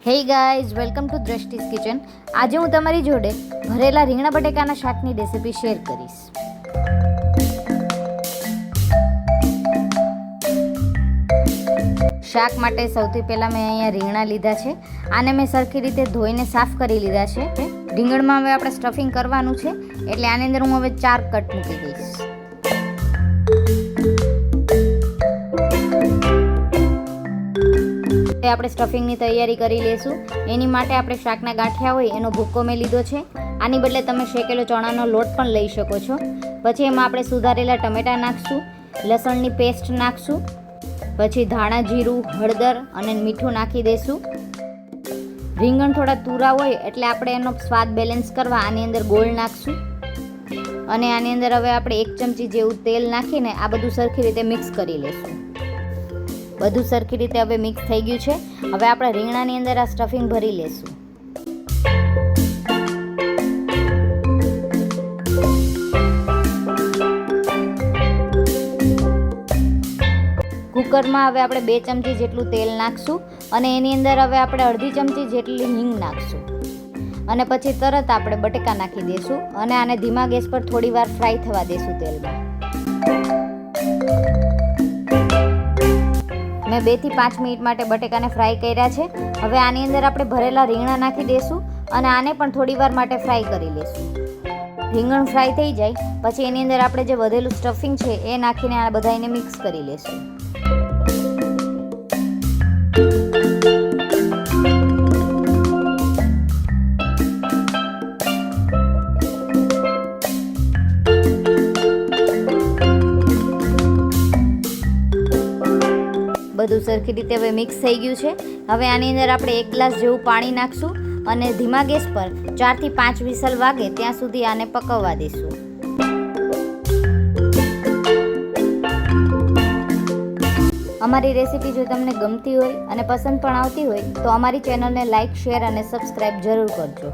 Hey guys, welcome to દ્રષ્ટિસ kitchen. આજે હું તમારી જોડે ભરેલા રીંગણા બટેકાના શાકની રેસિપી શેર કરીશ. શાક માટે સૌથી પહેલાં મેં અહીંયા રીંગણા લીધા છે. આને મેં સરખી રીતે ધોઈને સાફ કરી લીધા છે. રીંગણમાં હવે આપણે સ્ટફિંગ કરવાનું છે, એટલે આની અંદર હું હવે 4 કટ મૂકી દઈશ. આપણે સ્ટફિંગની તૈયારી કરી લઈશું. એની માટે આપણે શાકના ગાંઠિયા હોય એનો ભૂક્કો મેં લીધો છે. આની બદલે તમે શેકેલો ચણાનો લોટ પણ લઈ શકો છો. પછી એમાં આપણે સુધારેલા ટમેટાં નાખશું, લસણની પેસ્ટ નાખશું, પછી ધાણા જીરું, હળદર અને મીઠું નાખી દઈશું. રીંગણ થોડા તુરા હોય એટલે આપણે એનો સ્વાદ બેલેન્સ કરવા આની અંદર ગોળ નાખશું. અને આની અંદર હવે આપણે 1 ચમચી જેવું તેલ નાખીને આ બધું સરખી રીતે મિક્સ કરી લઈશું. બધું સરખી રીતે હવે મિક્સ થઈ ગયું છે. હવે આપણે રીંગણાની અંદર આ સ્ટફિંગ ભરી લેશું. કુકરમાં હવે આપણે 2 ચમચી જેટલું તેલ નાખશું અને એની અંદર હવે આપણે અડધી ચમચી જેટલી હિંગ નાખશું અને પછી તરત આપણે બટેકા નાખી દઈશું અને આને ધીમા ગેસ પર થોડી વાર ફ્રાય થવા દઈશું તેલમાં. મેં 2 થી 5 મિનિટ માટે બટેકાને ફ્રાય કર્યા છે. હવે આની અંદર આપણે ભરેલા રીંગણા નાખી દઈશું અને આને પણ થોડી વાર માટે ફ્રાય કરી લઈશું. રીંગણ ફ્રાય થઈ જાય પછી એની અંદર આપણે જે વધેલું સ્ટફિંગ છે એ નાખીને આ બધાને મિક્સ કરી લઈશું. બધું સરખી રીતે હવે મિક્સ થઈ ગયું છે. હવે આની અંદર આપણે 1 ગ્લાસ જેવું પાણી નાખશું અને ધીમા ગેસ પર 4 થી 5 વિસલ વાગે ત્યાં સુધી આને પકવવા દઈશું. અમારી રેસીપી જો તમને ગમતી હોય અને પસંદ પણ આવતી હોય તો અમારી ચેનલને લાઇક, શેર અને સબસ્ક્રાઈબ જરૂર કરજો.